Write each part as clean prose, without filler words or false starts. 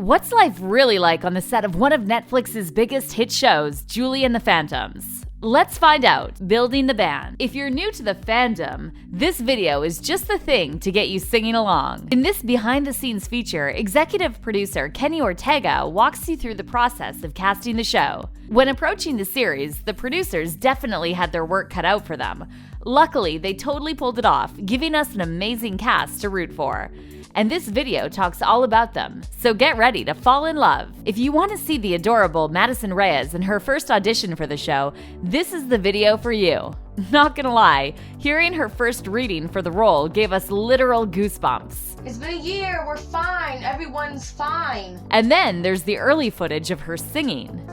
What's life really like on the set of one of Netflix's biggest hit shows, Julie and the Phantoms? Let's find out, building the band. If you're new to the fandom, this video is just the thing to get you singing along. In this behind-the-scenes feature, executive producer Kenny Ortega walks you through the process of casting the show. When approaching the series, the producers definitely had their work cut out for them. Luckily, they totally pulled it off, giving us an amazing cast to root for. And this video talks all about them, so get ready to fall in love. If you want to see the adorable Madison Reyes in her first audition for the show, this is the video for you. Not gonna lie, hearing her first reading for the role gave us literal goosebumps. It's been a year, we're fine, everyone's fine. And then there's the early footage of her singing.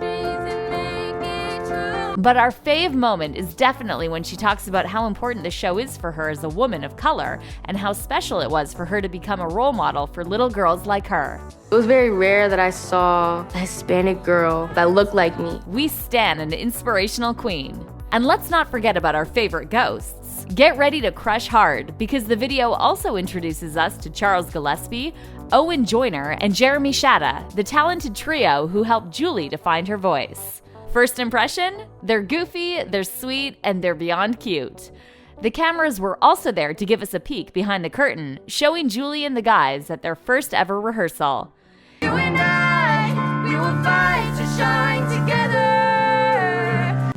But our fave moment is definitely when she talks about how important the show is for her as a woman of color and how special it was for her to become a role model for little girls like her. It was very rare that I saw a Hispanic girl that looked like me. We stan an inspirational queen. And let's not forget about our favorite ghosts. Get ready to crush hard, because the video also introduces us to Charles Gillespie, Owen Joyner, and Jeremy Shatta, the talented trio who helped Julie to find her voice. First impression? They're goofy, they're sweet, and they're beyond cute. The cameras were also there to give us a peek behind the curtain, showing Julie and the guys at their first ever rehearsal. You and I, we will fight to shine together.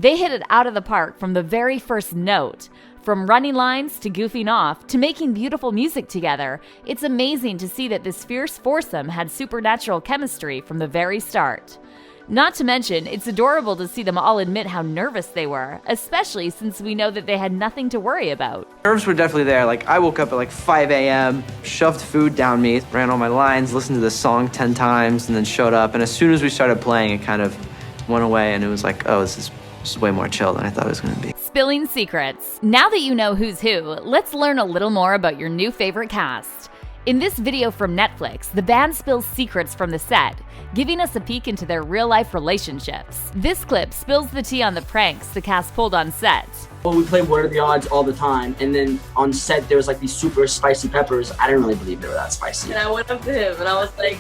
They hit it out of the park from the very first note. From running lines to goofing off to making beautiful music together, it's amazing to see that this fierce foursome had supernatural chemistry from the very start. Not to mention, it's adorable to see them all admit how nervous they were, especially since we know that they had nothing to worry about. Nerves were definitely there. I woke up at 5 a.m., shoved food down me, ran all my lines, listened to the song 10 times, and then showed up. And as soon as we started playing, it kind of went away, and it was like, oh, this is way more chill than I thought it was going to be. Spilling secrets. Now that you know who's who, let's learn a little more about your new favorite cast. In this video from Netflix, the band spills secrets from the set, giving us a peek into their real-life relationships. This clip spills the tea on the pranks the cast pulled on set. Well, we played What Are the Odds all the time, and then on set there was these super spicy peppers. I didn't really believe they were that spicy. And I went up to him and I was like,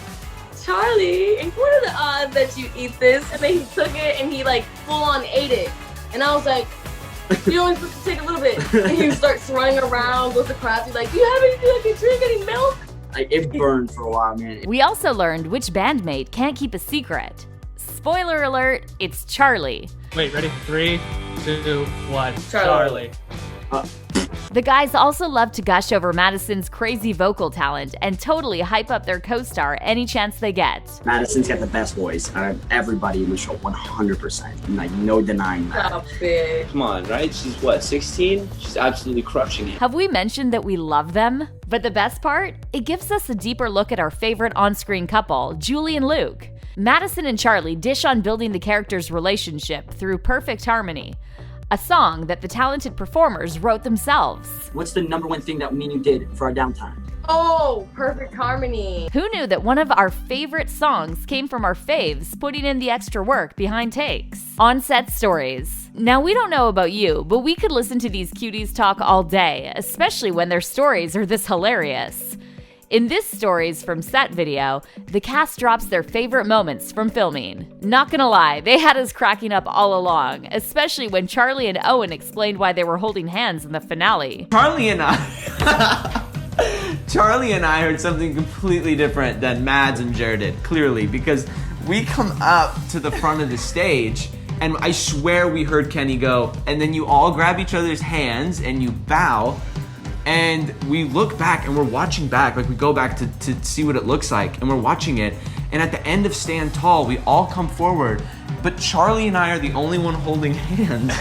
Charlie, what are the odds that you eat this? And then he took it and he full on ate it. And I was like, you're only supposed to take a little bit. And he starts running around, goes to class, he's like, do you have anything I can drink, any milk? It burned for a while, man. We also learned which bandmate can't keep a secret. Spoiler alert, it's Charlie. Wait, ready? 3, 2, 1. Charlie. The guys also love to gush over Madison's crazy vocal talent and totally hype up their co-star any chance they get. Madison's got the best voice out of everybody in the show, 100%. No denying that. Stop it. Come on, right? She's what, 16? She's absolutely crushing it. Have we mentioned that we love them? But the best part? It gives us a deeper look at our favorite on-screen couple, Julie and Luke. Madison and Charlie dish on building the characters' relationship through perfect harmony. A song that the talented performers wrote themselves. What's the #1 thing that me and you did for our downtime? Oh, perfect harmony. Who knew that one of our favorite songs came from our faves putting in the extra work behind takes? On-set stories. Now, we don't know about you, but we could listen to these cuties talk all day, especially when their stories are this hilarious. In this Stories from Set video, the cast drops their favorite moments from filming. Not gonna lie, they had us cracking up all along, especially when Charlie and Owen explained why they were holding hands in the finale. Charlie and I heard something completely different than Mads and Jer did, clearly, because we come up to the front of the stage, and I swear we heard Kenny go, and then you all grab each other's hands and you bow. And we look back and we're watching back, we go back to see what it looks like, and we're watching it. And at the end of Stand Tall, we all come forward, but Charlie and I are the only one holding hands.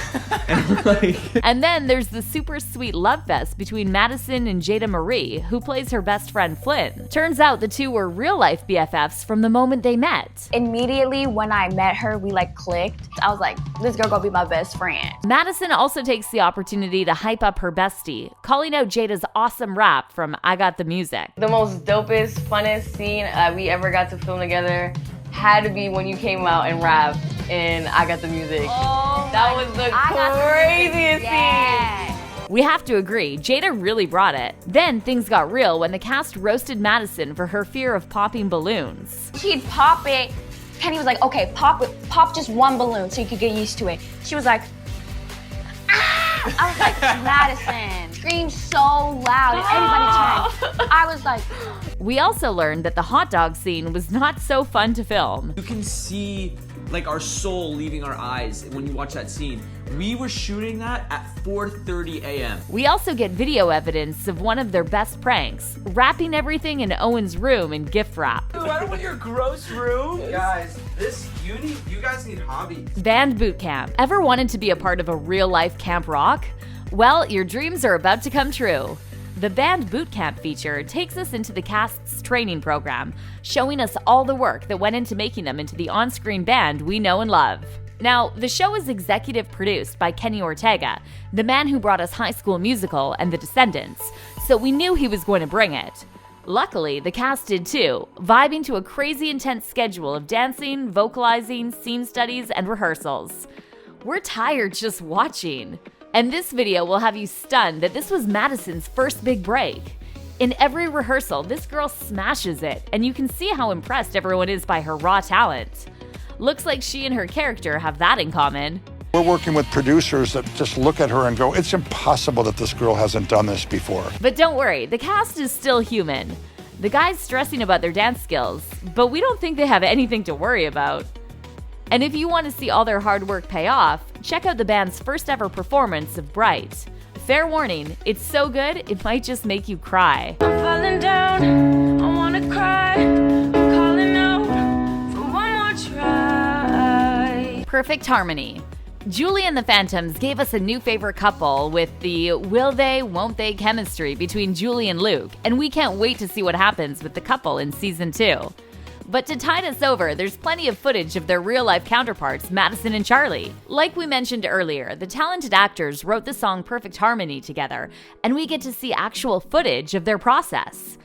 And we're like... And then there's the super sweet love fest between Madison and Jada Marie, who plays her best friend Flynn. Turns out the two were real-life BFFs from the moment they met. Immediately when I met her, we clicked. I was like, this girl gonna be my best friend. Madison also takes the opportunity to hype up her bestie, calling out Jada's awesome rap from I Got the Music. The most dopest, funnest scene we ever got to film together had to be when you came out and rapped in I Got the Music. Oh, that was the craziest scene. We have to agree, Jada really brought it. Then things got real when the cast roasted Madison for her fear of popping balloons. She'd pop it. Kenny was like, okay, pop just one balloon so you could get used to it. She was like, ah! I was like, Madison, screamed so loud and everybody turned. I was like, We also learned that the hot dog scene was not so fun to film. You can see like our soul leaving our eyes when you watch that scene. We were shooting that at 4:30 a.m. We also get video evidence of one of their best pranks, wrapping everything in Owen's room in gift wrap. Dude, I don't want your gross room. Guys, you guys need hobbies. Band boot camp. Ever wanted to be a part of a real-life camp rock? Well, your dreams are about to come true. The Band Boot Camp feature takes us into the cast's training program, showing us all the work that went into making them into the on-screen band we know and love. Now, the show is executive produced by Kenny Ortega, the man who brought us High School Musical and The Descendants, so we knew he was going to bring it. Luckily, the cast did too, vibing to a crazy intense schedule of dancing, vocalizing, scene studies, and rehearsals. We're tired just watching. And this video will have you stunned that this was Madison's first big break. In every rehearsal, this girl smashes it, and you can see how impressed everyone is by her raw talent. Looks like she and her character have that in common. We're working with producers that just look at her and go, it's impossible that this girl hasn't done this before. But don't worry, the cast is still human. The guy's stressing about their dance skills, but we don't think they have anything to worry about. And if you want to see all their hard work pay off, check out the band's first ever performance of Bright. Fair warning, it's so good, it might just make you cry. I'm falling down, I wanna cry. I'm calling out for one more try. Perfect harmony. Julie and the Phantoms gave us a new favorite couple with the will they, won't they chemistry between Julie and Luke, and we can't wait to see what happens with the couple in season 2. But to tide us over, there's plenty of footage of their real-life counterparts, Madison and Charlie. Like we mentioned earlier, the talented actors wrote the song Perfect Harmony together, and we get to see actual footage of their process.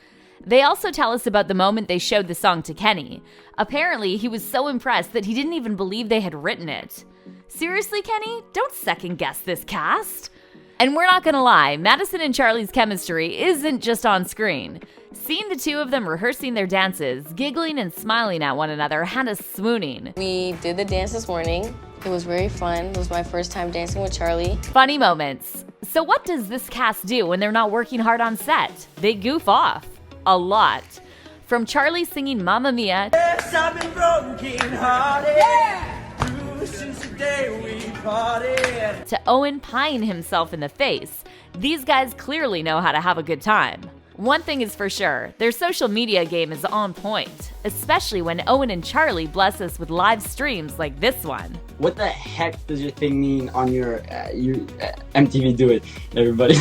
They also tell us about the moment they showed the song to Kenny. Apparently, he was so impressed that he didn't even believe they had written it. Seriously, Kenny? Don't second-guess this cast. And we're not gonna lie, Madison and Charlie's chemistry isn't just on screen. Seeing the two of them rehearsing their dances, giggling and smiling at one another had us swooning. We did the dance this morning. It was very fun. It was my first time dancing with Charlie. Funny moments. So what does this cast do when they're not working hard on set? They goof off. A lot. From Charlie singing Mamma Mia, yes, I've been broken hearted. Yeah! Since the day we parted. To Owen pieing himself in the face, these guys clearly know how to have a good time. One thing is for sure, their social media game is on point, especially when Owen and Charlie bless us with live streams like this one. What the heck does your thing mean on your MTV Do It, everybody?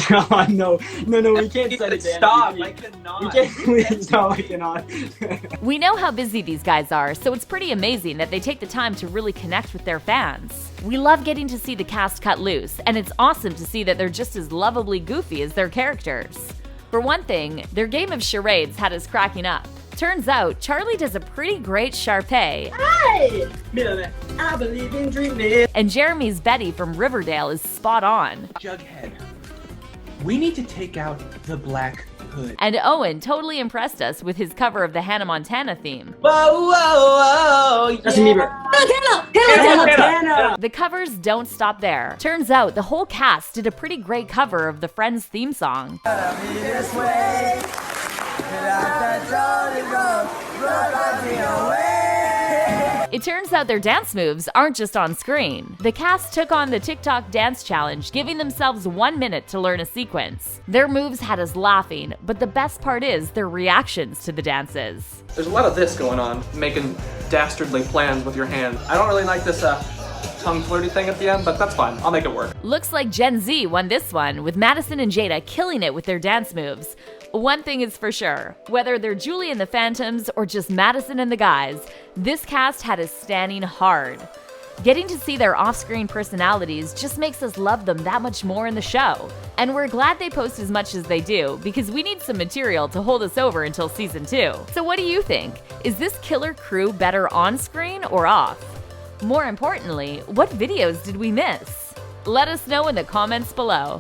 No, we can't send it to Stop, MTV. I cannot. We can't, please, no, I cannot. We know how busy these guys are, so it's pretty amazing that they take the time to really connect with their fans. We love getting to see the cast cut loose, and it's awesome to see that they're just as lovably goofy as their characters. For one thing, their game of charades had us cracking up. Turns out, Charlie does a pretty great Sharpay. Hey! I believe in dreaming. And Jeremy's Betty from Riverdale is spot on. Jughead, we need to take out the black hood. And Owen totally impressed us with his cover of the Hannah Montana theme. Whoa, whoa, whoa, Justin Bieber. Hannah. The covers don't stop there. Turns out the whole cast did a pretty great cover of the Friends theme song. It turns out their dance moves aren't just on screen. The cast took on the TikTok dance challenge, giving themselves 1 minute to learn a sequence. Their moves had us laughing, but the best part is their reactions to the dances. There's a lot of this going on, making dastardly plans with your hands. I don't really like this tongue flirty thing at the end, but that's fine. I'll make it work. Looks like Gen Z won this one, with Madison and Jada killing it with their dance moves. One thing is for sure, whether they're Julie and the Phantoms or just Madison and the guys, this cast had us standing hard. Getting to see their off-screen personalities just makes us love them that much more in the show. And we're glad they post as much as they do, because we need some material to hold us over until season 2. So what do you think? Is this killer crew better on screen or off? More importantly, what videos did we miss? Let us know in the comments below.